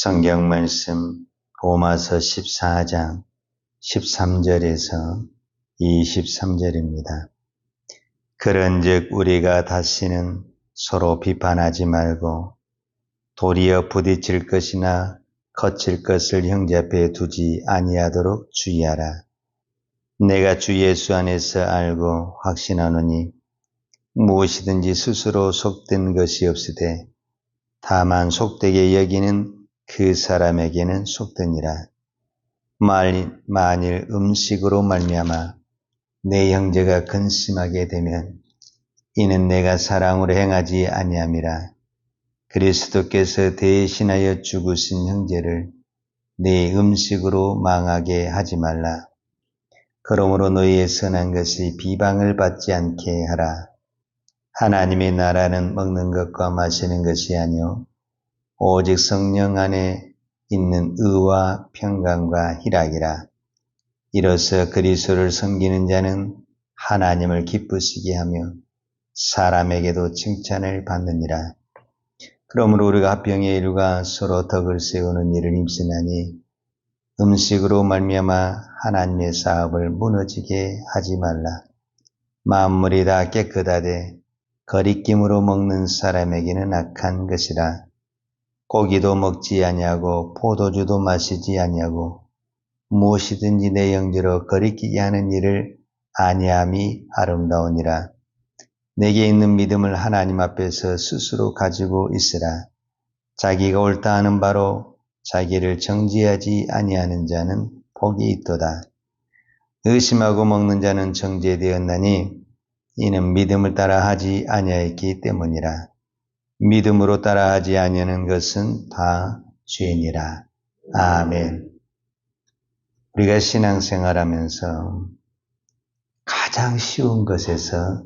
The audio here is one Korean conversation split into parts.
성경 말씀 로마서 14장 13절에서 23절입니다. 그런즉 우리가 다시는 서로 비판하지 말고 도리어 부딪힐 것이나 거칠 것을 형제 앞에 두지 아니하도록 주의하라. 내가 주 예수 안에서 알고 확신하노니 무엇이든지 스스로 속된 것이 없으되 다만 속되게 여기는 그 사람에게는 속되니라. 만일 음식으로 말미암아 내 형제가 근심하게 되면 이는 내가 사랑으로 행하지 아니함이라. 그리스도께서 대신하여 죽으신 형제를 내 음식으로 망하게 하지 말라. 그러므로 너희의 선한 것이 비방을 받지 않게 하라. 하나님의 나라는 먹는 것과 마시는 것이 아니요 오직 성령 안에 있는 의와 평강과 희락이라. 이로써 그리스도를 섬기는 자는 하나님을 기쁘시게 하며 사람에게도 칭찬을 받느니라. 그러므로 우리가 합병의 일과 서로 덕을 세우는 일을 힘쓰나니 음식으로 말미암아 하나님의 사업을 무너지게 하지 말라. 만물이 다 깨끗하되 거리낌으로 먹는 사람에게는 악한 것이라. 고기도 먹지 아니하고 포도주도 마시지 아니하고 무엇이든지 내 형제로 거리끼게 하는 일을 아니함이 아름다우니라. 내게 있는 믿음을 하나님 앞에서 스스로 가지고 있으라. 자기가 옳다 하는 바로 자기를 정죄하지 아니하는 자는 복이 있도다. 의심하고 먹는 자는 정죄되었나니 이는 믿음을 따라 하지 아니하였기 때문이라. 믿음으로 따라하지 아니하는 것은 다 죄니라. 아멘. 우리가 신앙생활하면서 가장 쉬운 것에서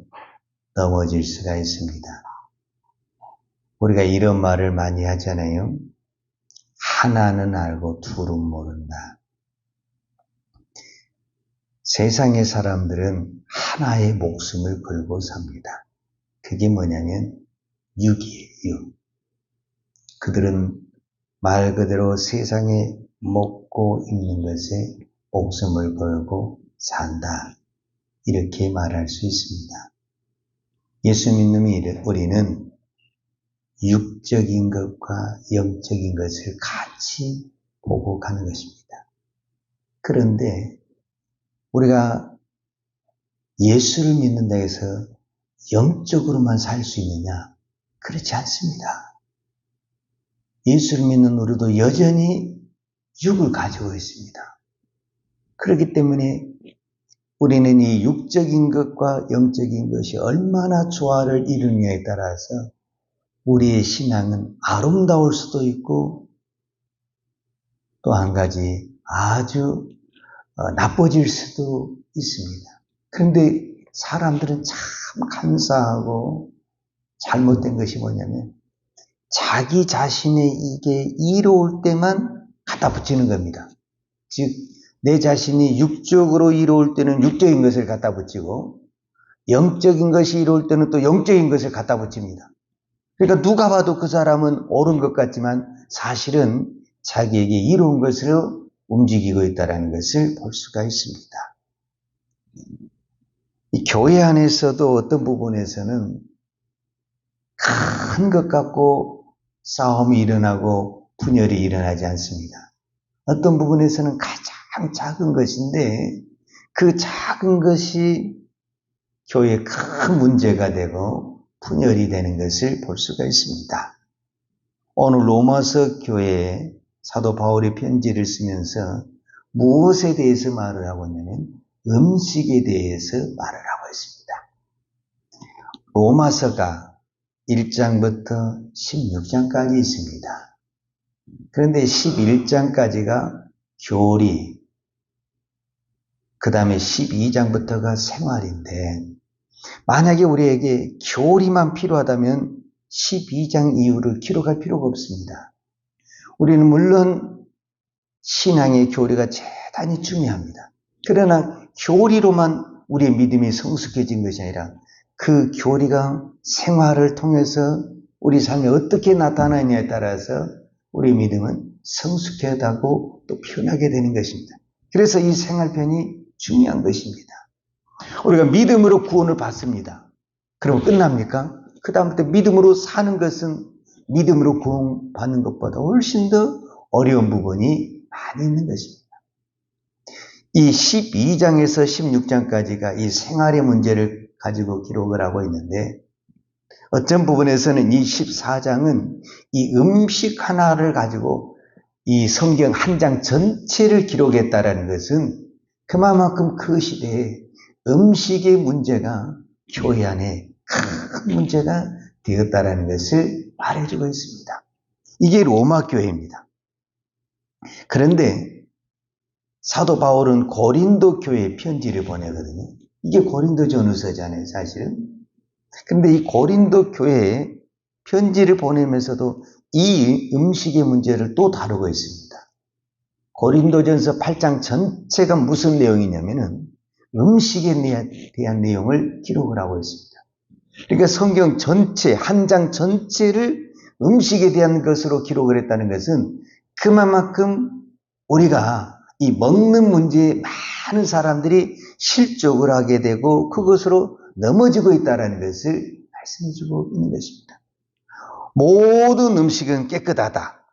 넘어질 수가 있습니다. 우리가 이런 말을 많이 하잖아요. 하나는 알고 둘은 모른다. 세상의 사람들은 하나의 목숨을 걸고 삽니다. 그게 뭐냐면 육이에요, 육. 그들은 말 그대로 세상에 먹고 있는 것에 목숨을 걸고 산다. 이렇게 말할 수 있습니다. 예수 믿는 우리는 육적인 것과 영적인 것을 같이 보고 가는 것입니다. 그런데 우리가 예수를 믿는다 해서 영적으로만 살 수 있느냐? 그렇지 않습니다. 예수를 믿는 우리도 여전히 육을 가지고 있습니다. 그렇기 때문에 우리는 이 육적인 것과 영적인 것이 얼마나 조화를 이루느냐에 따라서 우리의 신앙은 아름다울 수도 있고 또 한 가지 아주 나빠질 수도 있습니다. 그런데 사람들은 참 간사하고 잘못된 것이 뭐냐면 자기 자신의 이게 이로울 때만 갖다 붙이는 겁니다. 즉 내 자신이 육적으로 이로울 때는 육적인 것을 갖다 붙이고 영적인 것이 이로울 때는 또 영적인 것을 갖다 붙입니다. 그러니까 누가 봐도 그 사람은 옳은 것 같지만 사실은 자기에게 이로운 것으로 움직이고 있다는 것을 볼 수가 있습니다. 이 교회 안에서도 어떤 부분에서는 큰 것 갖고 싸움이 일어나고 분열이 일어나지 않습니다. 어떤 부분에서는 가장 작은 것인데 그 작은 것이 교회에 큰 문제가 되고 분열이 되는 것을 볼 수가 있습니다. 오늘 로마서 교회에 사도 바울이 편지를 쓰면서 무엇에 대해서 말을 하고 있냐면 음식에 대해서 말을 하고 있습니다. 로마서가 1장부터 16장까지 있습니다. 그런데 11장까지가 교리, 그 다음에 12장부터가 생활인데 만약에 우리에게 교리만 필요하다면 12장 이후를 기록할 필요가 없습니다. 우리는 물론 신앙의 교리가 대단히 중요합니다. 그러나 교리로만 우리의 믿음이 성숙해진 것이 아니라 그 교리가 생활을 통해서 우리 삶에 어떻게 나타나느냐에 따라서 우리 믿음은 성숙하다고 또 표현하게 되는 것입니다. 그래서 이 생활편이 중요한 것입니다. 우리가 믿음으로 구원을 받습니다. 그럼 끝납니까? 그 다음부터 믿음으로 사는 것은 믿음으로 구원받는 것보다 훨씬 더 어려운 부분이 많이 있는 것입니다. 이 12장에서 16장까지가 이 생활의 문제를 가지고 기록을 하고 있는데, 어떤 부분에서는 이 14장은 이 음식 하나를 가지고 이 성경 한 장 전체를 기록했다라는 것은 그만큼 그 시대에 음식의 문제가 교회 안에 큰 문제가 되었다라는 것을 말해주고 있습니다. 이게 로마 교회입니다. 그런데 사도 바울은 고린도 교회에 편지를 보내거든요. 이게 고린도 전후서잖아요, 사실은. 그런데 이 고린도 교회에 편지를 보내면서도 이 음식의 문제를 또 다루고 있습니다. 고린도전서 8장 전체가 무슨 내용이냐면은 음식에 대한 내용을 기록을 하고 있습니다. 그러니까 성경 전체, 한 장 전체를 음식에 대한 것으로 기록을 했다는 것은 그만큼 우리가 이 먹는 문제에 많은 사람들이 실족을 하게 되고 그것으로 넘어지고 있다는 것을 말씀해주고 있는 것입니다. 모든 음식은 깨끗하다.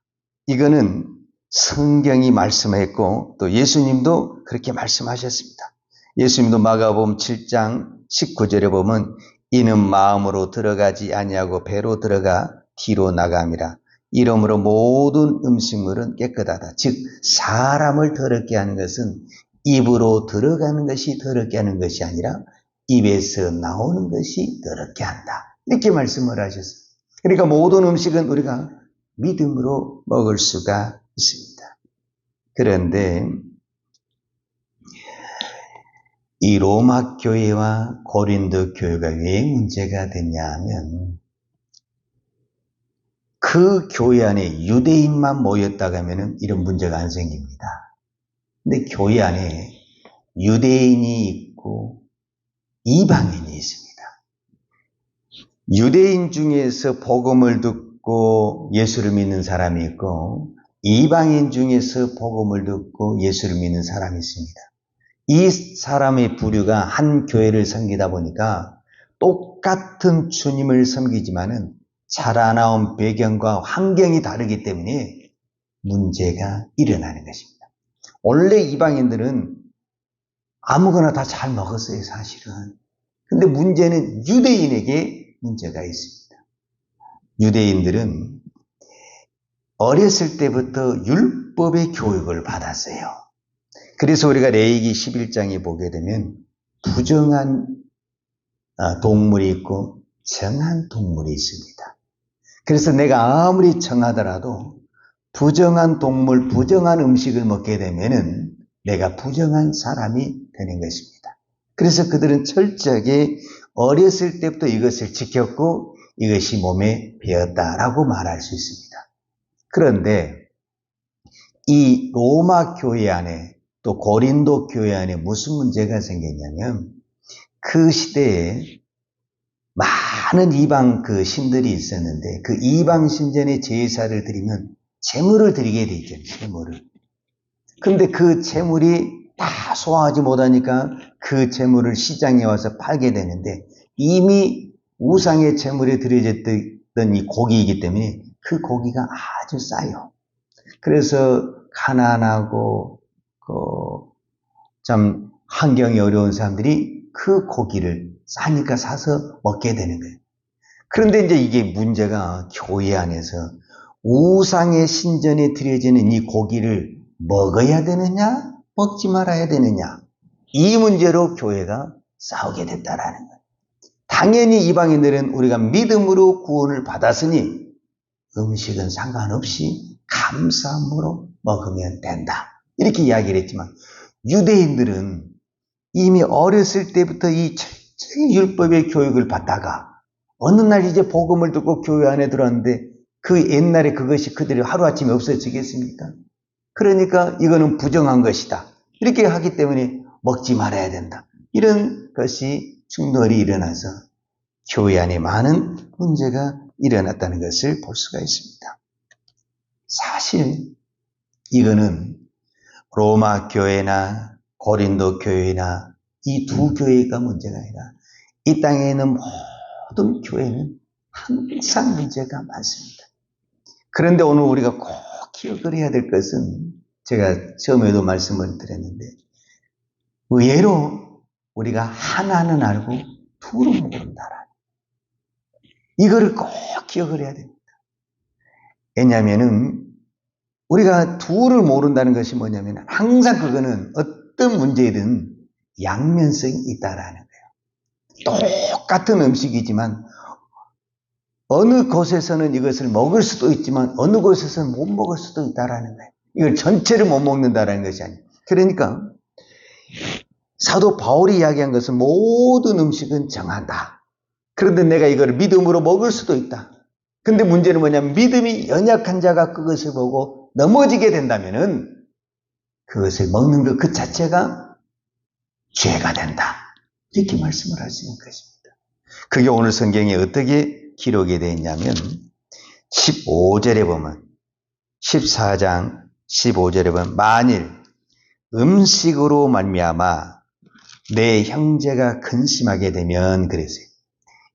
이거는 성경이 말씀했고 또 예수님도 그렇게 말씀하셨습니다. 예수님도 마가복음 7장 19절에 보면 이는 마음으로 들어가지 아니하고 배로 들어가 뒤로 나감이라. 이러므로 모든 음식물은 깨끗하다. 즉 사람을 더럽게 하는 것은 입으로 들어가는 것이 더럽게 하는 것이 아니라 입에서 나오는 것이 더럽게 한다. 이렇게 말씀을 하셨어요. 그러니까 모든 음식은 우리가 믿음으로 먹을 수가 있습니다. 그런데 이 로마 교회와 고린도 교회가 왜 문제가 됐냐 하면 그 교회 안에 유대인만 모였다고 하면 이런 문제가 안 생깁니다. 근데 교회 안에 유대인이 있고 이방인이 있습니다. 유대인 중에서 복음을 듣고 예수를 믿는 사람이 있고 이방인 중에서 복음을 듣고 예수를 믿는 사람이 있습니다. 이 사람의 부류가 한 교회를 섬기다 보니까 똑같은 주님을 섬기지만은 자라나온 배경과 환경이 다르기 때문에 문제가 일어나는 것입니다. 원래 이방인들은 아무거나 다 잘 먹었어요, 사실은. 근데 문제는 유대인에게 문제가 있습니다. 유대인들은 어렸을 때부터 율법의 교육을 받았어요. 그래서 우리가 레위기 11장에 보게 되면 부정한 동물이 있고 정한 동물이 있습니다. 그래서 내가 아무리 정하더라도 부정한 동물, 부정한 음식을 먹게 되면은 내가 부정한 사람이 되는 것입니다. 그래서 그들은 철저하게 어렸을 때부터 이것을 지켰고 이것이 몸에 배었다라고 말할 수 있습니다. 그런데 이 로마 교회 안에 또 고린도 교회 안에 무슨 문제가 생겼냐면 그 시대에 많은 이방 그 신들이 있었는데 그 이방 신전에 제사를 드리면 제물을 드리게 돼 있죠. 제물을. 근데 그 제물이 다 소화하지 못하니까 그 제물을 시장에 와서 팔게 되는데 이미 우상의 제물에 드려졌던 이 고기이기 때문에 그 고기가 아주 싸요. 그래서 가난하고 참 환경이 어려운 사람들이 그 고기를 싸니까 사서 먹게 되는 거예요. 그런데 이제 이게 문제가 교회 안에서 우상의 신전에 드려지는 이 고기를 먹어야 되느냐, 먹지 말아야 되느냐, 이 문제로 교회가 싸우게 됐다라는 거예요. 당연히 이방인들은 우리가 믿음으로 구원을 받았으니 음식은 상관없이 감사함으로 먹으면 된다. 이렇게 이야기를 했지만 유대인들은 이미 어렸을 때부터 이 율법의 교육을 받다가 어느 날 이제 복음을 듣고 교회 안에 들어왔는데 그 옛날에 그것이 그들이 하루아침에 없어지겠습니까? 그러니까 이거는 부정한 것이다. 이렇게 하기 때문에 먹지 말아야 된다. 이런 것이 충돌이 일어나서 교회 안에 많은 문제가 일어났다는 것을 볼 수가 있습니다. 사실 이거는 로마 교회나 고린도 교회나 이 두 교회가 문제가 아니라 이 땅에 있는 모든 교회는 항상 문제가 많습니다. 그런데 오늘 우리가 꼭 기억을 해야 될 것은 제가 처음에도 말씀을 드렸는데 의외로 우리가 하나는 알고 둘은 모른다라는 이거를 꼭 기억을 해야 됩니다. 왜냐하면은 우리가 둘을 모른다는 것이 뭐냐면 항상 그거는 어떤 문제든 양면성이 있다라는 거예요. 똑같은 음식이지만 어느 곳에서는 이것을 먹을 수도 있지만 어느 곳에서는 못 먹을 수도 있다라는 거예요. 이걸 전체를 못 먹는다라는 것이 아니에요. 그러니까 사도 바울이 이야기한 것은 모든 음식은 정하다. 그런데 내가 이걸 믿음으로 먹을 수도 있다. 근데 문제는 뭐냐면 믿음이 연약한 자가 그것을 보고 넘어지게 된다면은 그것을 먹는 것 그 자체가 죄가 된다. 이렇게 말씀을 하시는 것입니다. 그게 오늘 성경에 어떻게 기록이 되어 있냐면 15절에 보면 14장 15절에 보면 만일 음식으로 말미암아 내 형제가 근심하게 되면 그랬어요.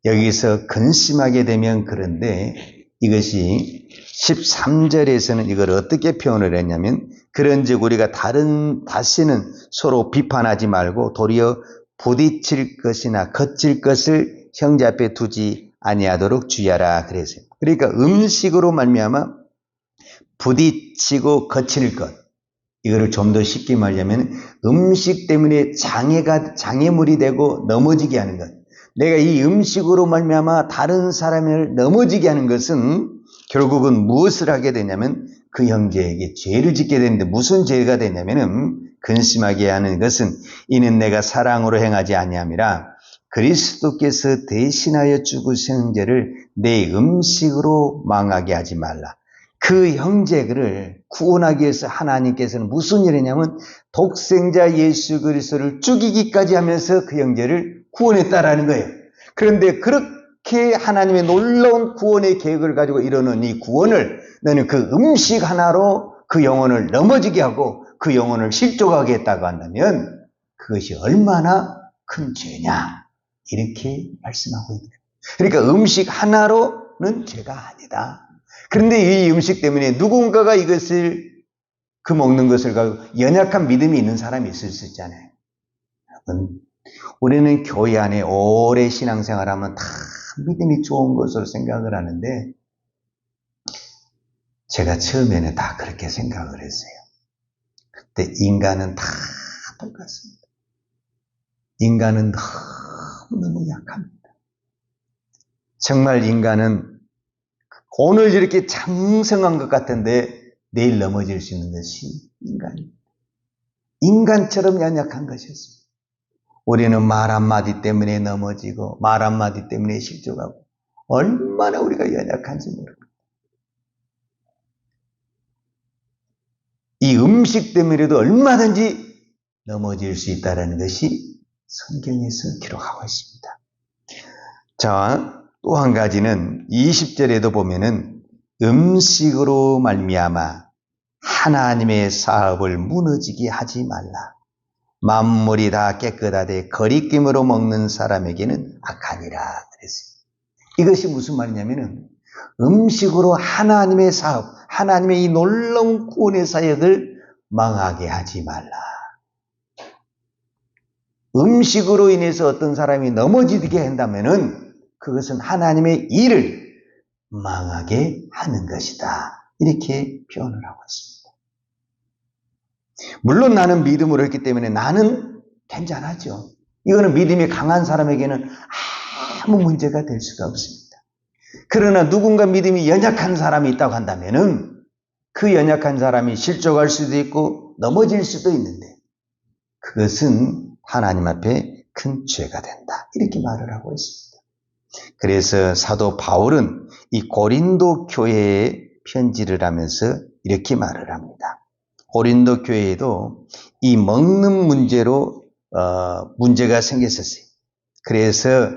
여기서 근심하게 되면 그런데 이것이 13절에서는 이걸 어떻게 표현을 했냐면 그런즉 우리가 다시는 서로 비판하지 말고 도리어 부딪힐 것이나 거칠 것을 형제 앞에 두지 아니하도록 주의하라 그랬어요. 그러니까 음식으로 말미암아 부딪히고 거칠 것 이거를 좀 더 쉽게 말하자면 음식 때문에 장애물이 되고 넘어지게 하는 것. 내가 이 음식으로 말미암아 다른 사람을 넘어지게 하는 것은 결국은 무엇을 하게 되냐면 그 형제에게 죄를 짓게 되는데 무슨 죄가 되냐면은 근심하게 하는 것은 이는 내가 사랑으로 행하지 아니함이라 그리스도께서 대신하여 죽으신 형제를 내 음식으로 망하게 하지 말라. 그 형제를 구원하기 위해서 하나님께서는 무슨 일을 했냐면 독생자 예수 그리스도를 죽이기까지 하면서 그 형제를 구원했다라는 거예요. 그런데 그렇게 하나님의 놀라운 구원의 계획을 가지고 이루는 이 구원을 너는 그 음식 하나로 그 영혼을 넘어지게 하고 그 영혼을 실족하게 했다고 한다면 그것이 얼마나 큰 죄냐 이렇게 말씀하고 있는 거예요. 그러니까 음식 하나로는 죄가 아니다. 그런데 이 음식 때문에 누군가가 이것을 그 먹는 것을 가지고 연약한 믿음이 있는 사람이 있을 수 있잖아요. 여러분, 우리는 교회 안에 오래 신앙생활하면 다 믿음이 좋은 것으로 생각을 하는데 제가 처음에는 다 그렇게 생각을 했어요. 그때 인간은 다 똑같습니다. 인간은 너무 약합니다. 정말 인간은 오늘 이렇게 장성한 것 같은데 내일 넘어질 수 있는 것이 인간입니다. 인간처럼 연약한 것이었습니다. 우리는 말 한마디 때문에 넘어지고 말 한마디 때문에 실족하고 얼마나 우리가 연약한지 모릅니다. 이 음식 때문에도 얼마든지 넘어질 수 있다는 것이 성경에서 기록하고 있습니다. 자, 또 한 가지는 20절에도 보면은 음식으로 말미암아 하나님의 사업을 무너지게 하지 말라. 만물이 다 깨끗하되 거리낌으로 먹는 사람에게는 악하니라 그랬어요. 이것이 무슨 말이냐면은 음식으로 하나님의 사업, 하나님의 이 놀라운 구원의 사역을 망하게 하지 말라. 음식으로 인해서 어떤 사람이 넘어지게 한다면은 그것은 하나님의 일을 망하게 하는 것이다. 이렇게 표현을 하고 있습니다. 물론 나는 믿음으로 했기 때문에 나는 괜찮았죠. 이거는 믿음이 강한 사람에게는 아무 문제가 될 수가 없습니다. 그러나 누군가 믿음이 연약한 사람이 있다고 한다면은 그 연약한 사람이 실족할 수도 있고 넘어질 수도 있는데 그것은 하나님 앞에 큰 죄가 된다. 이렇게 말을 하고 있습니다. 그래서 사도 바울은 이 고린도 교회에 편지를 하면서 이렇게 말을 합니다. 고린도 교회에도 이 먹는 문제로 문제가 생겼었어요. 그래서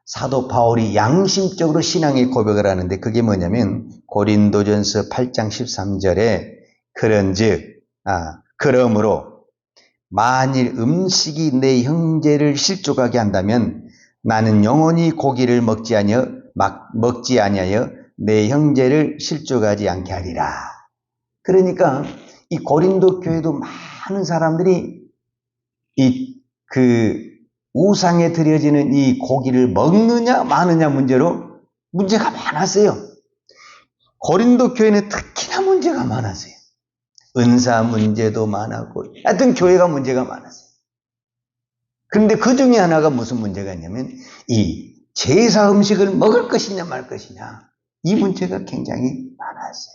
사도 바울이 양심적으로 신앙의 고백을 하는데 그게 뭐냐면 고린도전서 8장 13절에 그러므로 만일 음식이 내 형제를 실족하게 한다면 나는 영원히 고기를 먹지 아니하여 내 형제를 실족하지 않게 하리라. 그러니까 이 고린도 교회도 많은 사람들이 우상에 드려지는 이 고기를 먹느냐 마느냐 문제로 문제가 많았어요. 고린도 교회는 특히나 문제가 많았어요. 은사 문제도 많았고 하여튼 교회가 문제가 많았어요. 그런데 그 중에 하나가 무슨 문제가 있냐면 이 제사 음식을 먹을 것이냐 말 것이냐, 이 문제가 굉장히 많았어요.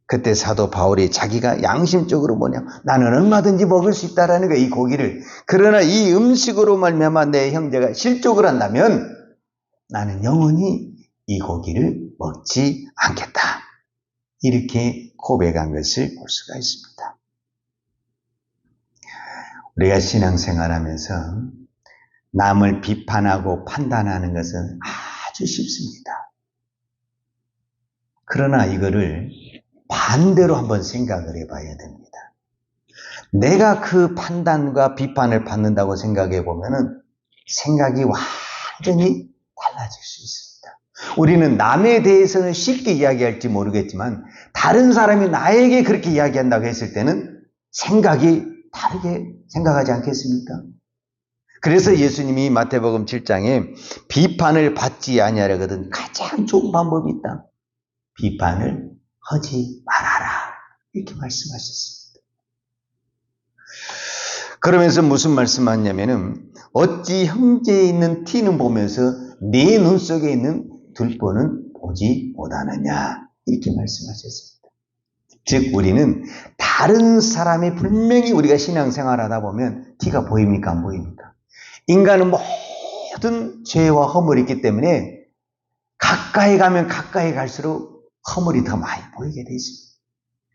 그때 사도 바울이 자기가 양심적으로 나는 얼마든지 먹을 수 있다라는 거예요, 이 고기를. 그러나 이 음식으로 말미암아 내 형제가 실족을 한다면 나는 영원히 이 고기를 먹지 않겠다. 이렇게 고백한 것을 볼 수가 있습니다. 우리가 신앙생활하면서 남을 비판하고 판단하는 것은 아주 쉽습니다. 그러나 이거를 반대로 한번 생각을 해봐야 됩니다. 내가 그 판단과 비판을 받는다고 생각해 보면은 생각이 완전히 달라질 수 있습니다. 우리는 남에 대해서는 쉽게 이야기할지 모르겠지만 다른 사람이 나에게 그렇게 이야기한다고 했을 때는 생각이 다르게 생각하지 않겠습니까? 그래서 예수님이 마태복음 7장에 비판을 받지 아니하려거든 가장 좋은 방법이 있다. 비판을 하지 말아라. 이렇게 말씀하셨습니다. 그러면서 무슨 말씀하냐면은 어찌 형제에 있는 티는 보면서 네 눈 속에 있는 들보는 보지 못하느냐. 이렇게 말씀하셨습니다. 즉 우리는 다른 사람이 분명히 우리가 신앙생활하다 보면 티가 보입니까? 안 보입니까? 인간은 모든 죄와 허물이 있기 때문에 가까이 가면 가까이 갈수록 허물이 더 많이 보이게 되어 있습니다.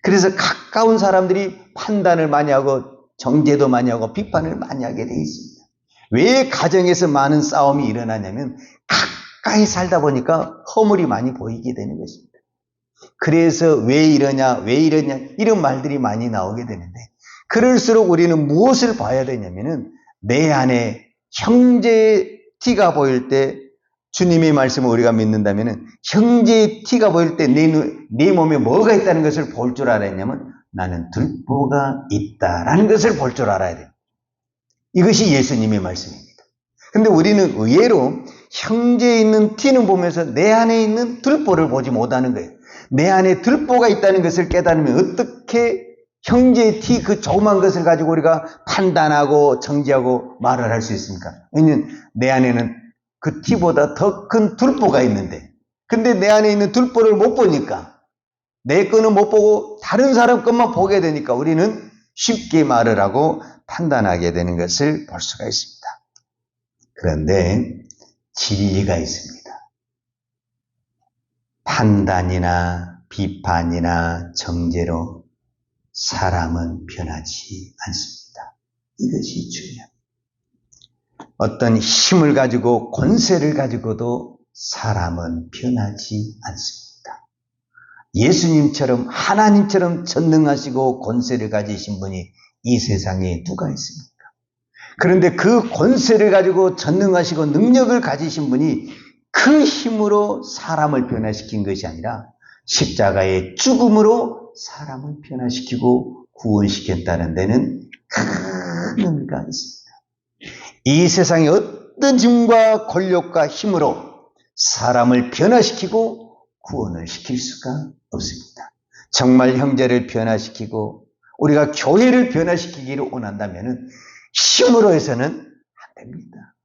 그래서 가까운 사람들이 판단을 많이 하고 정죄도 많이 하고 비판을 많이 하게 되어 있습니다. 왜 가정에서 많은 싸움이 일어나냐면 가까이 살다 보니까 허물이 많이 보이게 되는 것입니다. 그래서 왜 이러냐 이런 말들이 많이 나오게 되는데, 그럴수록 우리는 무엇을 봐야 되냐면은 내 안에 형제의 티가 보일 때, 주님의 말씀을 우리가 믿는다면은 형제의 티가 보일 때 내 몸에 뭐가 있다는 것을 볼 줄 알아야 되냐면 나는 들보가 있다라는 것을 볼 줄 알아야 돼요. 이것이 예수님의 말씀입니다. 근데 우리는 의외로 형제에 있는 티는 보면서 내 안에 있는 들보를 보지 못하는 거예요. 내 안에 들보가 있다는 것을 깨달으면 어떻게 형제의 티, 그 조그만 것을 가지고 우리가 판단하고 정지하고 말을 할 수 있습니까? 왜냐하면 내 안에는 그 티보다 더 큰 들보가 있는데, 근데 내 안에 있는 들보를 못 보니까, 내 거는 못 보고 다른 사람 것만 보게 되니까 우리는 쉽게 말을 하고 판단하게 되는 것을 볼 수가 있습니다. 그런데 진리가 있습니다. 판단이나 비판이나 정죄로 사람은 변하지 않습니다. 이것이 중요합니다. 어떤 힘을 가지고 권세를 가지고도 사람은 변하지 않습니다. 예수님처럼 하나님처럼 전능하시고 권세를 가지신 분이 이 세상에 누가 있습니까? 그런데 그 권세를 가지고 전능하시고 능력을 가지신 분이 그 힘으로 사람을 변화시킨 것이 아니라 십자가의 죽음으로 사람을 변화시키고 구원시켰다는 데는 큰 의미가 있습니다. 이 세상의 어떤 힘과 권력과 힘으로 사람을 변화시키고 구원을 시킬 수가 없습니다. 정말 형제를 변화시키고 우리가 교회를 변화시키기를 원한다면 힘으로 해서는 안 됩니다.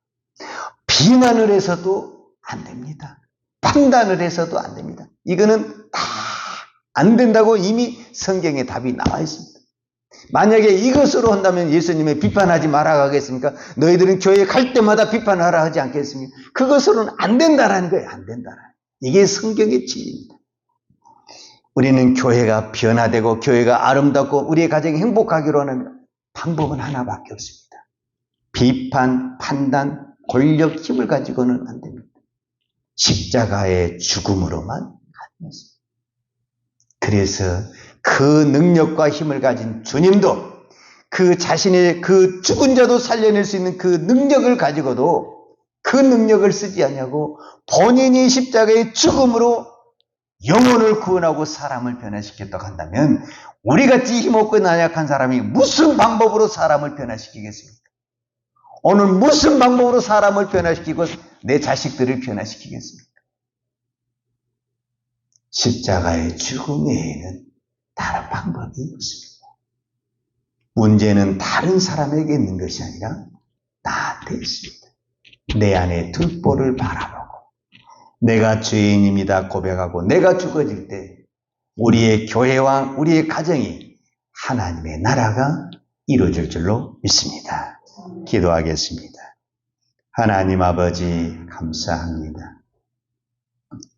비난을 해서도 안 됩니다. 판단을 해서도 안 됩니다. 이거는 다 안 된다고 이미 성경에 답이 나와 있습니다. 만약에 이것으로 한다면 예수님의 비판하지 말아 가겠습니까? 너희들은 교회 갈 때마다 비판하라 하지 않겠습니까? 그것으로는 안 된다라는 거예요. 안 된다라는. 이게 성경의 진리입니다. 우리는 교회가 변화되고 교회가 아름답고 우리의 가정이 행복하기로 하는 방법은 하나밖에 없습니다. 비판, 판단, 권력, 힘을 가지고는 안 됩니다. 십자가의 죽음으로만 가능했습니다. 그래서 그 능력과 힘을 가진 주님도 그 자신의 그 죽은 자도 살려낼 수 있는 그 능력을 가지고도 그 능력을 쓰지 않냐고 본인이 십자가의 죽음으로 영혼을 구원하고 사람을 변화시켰다고 한다면 우리같이 힘없고 나약한 사람이 무슨 방법으로 사람을 변화시키겠습니까? 오늘 무슨 방법으로 사람을 변화시키고 내 자식들을 변화시키겠습니까? 십자가의 죽음 외에는 다른 방법이 없습니다. 문제는 다른 사람에게 있는 것이 아니라 나한테 있습니다. 내 안에 들보를 바라보고 내가 죄인입니다 고백하고 내가 죽어질 때 우리의 교회와 우리의 가정이 하나님의 나라가 이루어질 줄로 믿습니다. 기도하겠습니다. 하나님 아버지 감사합니다.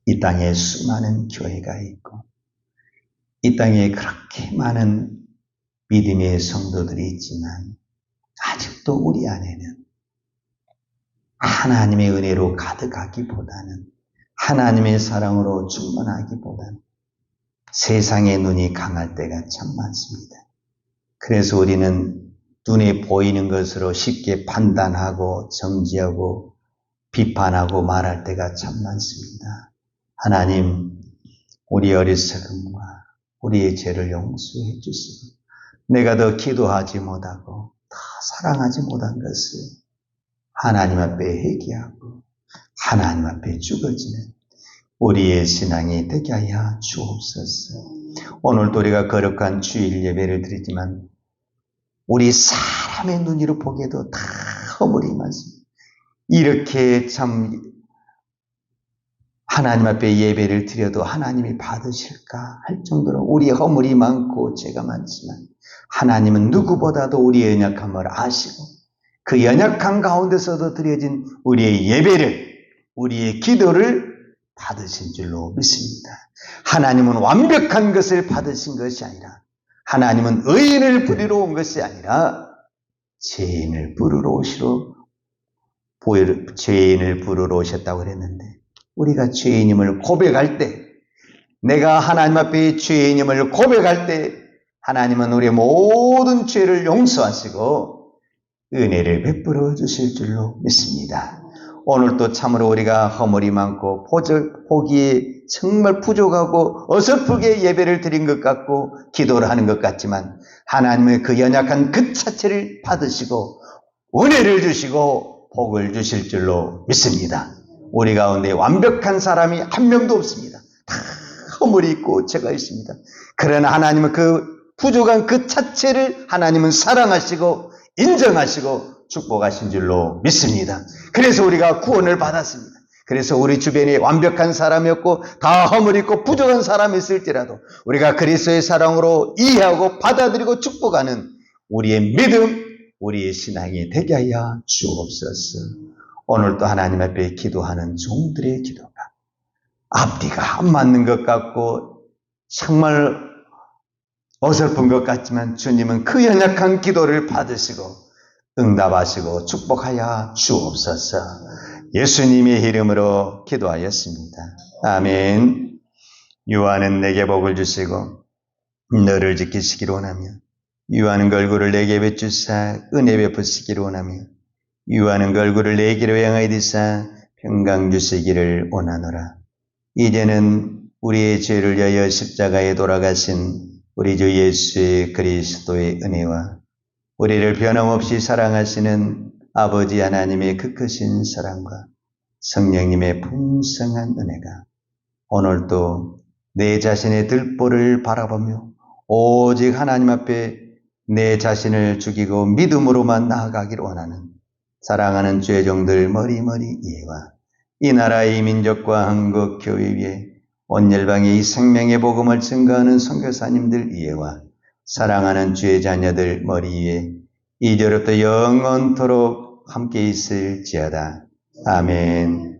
이 땅에 수많은 교회가 있고 이 땅에 그렇게 많은 믿음의 성도들이 있지만 아직도 우리 안에는 하나님의 은혜로 가득하기보다는 하나님의 사랑으로 충만하기보다는 세상의 눈이 강할 때가 참 많습니다. 그래서 우리는 눈에 보이는 것으로 쉽게 판단하고 정지하고 비판하고 말할 때가 참 많습니다. 하나님, 우리 어리석음과 우리의 죄를 용서해 주시고 내가 더 기도하지 못하고 더 사랑하지 못한 것을 하나님 앞에 회개하고 하나님 앞에 죽어지는 우리의 신앙이 되게 하여 주옵소서. 오늘도 우리가 거룩한 주일 예배를 드리지만 우리 사람의 눈으로 보기에도 다 허물이 많습니다. 이렇게 참 하나님 앞에 예배를 드려도 하나님이 받으실까 할 정도로 우리의 허물이 많고 죄가 많지만 하나님은 누구보다도 우리의 연약함을 아시고 그 연약한 가운데서도 드려진 우리의 예배를 우리의 기도를 받으신 줄로 믿습니다. 하나님은 완벽한 것을 받으신 것이 아니라 하나님은 의인을 부리러 온 것이 아니라 죄인을 부르러 오셨다고 그랬는데 우리가 죄인임을 고백할 때 내가 하나님 앞에 죄인임을 고백할 때 하나님은 우리의 모든 죄를 용서하시고 은혜를 베풀어 주실 줄로 믿습니다. 오늘도 참으로 우리가 허물이 많고 보기에 정말 부족하고 어설프게 예배를 드린 것 같고 기도를 하는 것 같지만 하나님의 그 연약한 그 자체를 받으시고 은혜를 주시고 복을 주실 줄로 믿습니다. 우리 가운데 완벽한 사람이 한 명도 없습니다. 다 허물이 있고 죄가 있습니다. 그러나 하나님은 그 부족한 그 자체를 하나님은 사랑하시고 인정하시고 축복하신 줄로 믿습니다. 그래서 우리가 구원을 받았습니다. 그래서 우리 주변에 완벽한 사람이 없고 다 허물 있고 부족한 사람이 있을지라도 우리가 그리스도의 사랑으로 이해하고 받아들이고 축복하는 우리의 믿음, 우리의 신앙이 되게 하여 주옵소서. 오늘도 하나님 앞에 기도하는 종들의 기도가 앞뒤가 안 맞는 것 같고 정말 어설픈 것 같지만 주님은 그 연약한 기도를 받으시고 응답하시고 축복하여 주옵소서. 예수님의 이름으로 기도하였습니다. 아멘. 유하는 내게 복을 주시고 너를 지키시기를 원하며 유하는 얼굴을 내게 비추사 은혜 베푸시기를 원하며 유하는 얼굴을 내게로 향하여 드사 평강 주시기를 원하노라. 이제는 우리의 죄를 위하여 십자가에 돌아가신 우리 주 예수 그리스도의 은혜와 우리를 변함없이 사랑하시는 아버지 하나님의 그 크신 사랑과 성령님의 풍성한 은혜가 오늘도 내 자신의 들보를 바라보며 오직 하나님 앞에 내 자신을 죽이고 믿음으로만 나아가기를 원하는 사랑하는 죄종들 머리머리 이해와 이 나라의 민족과 한국 교회 위에 온 열방에 이 생명의 복음을 증거하는 선교사님들 이해와 사랑하는 주의 자녀들 머리 위에 이제로부터 영원토록 함께 있을지어다. 아멘.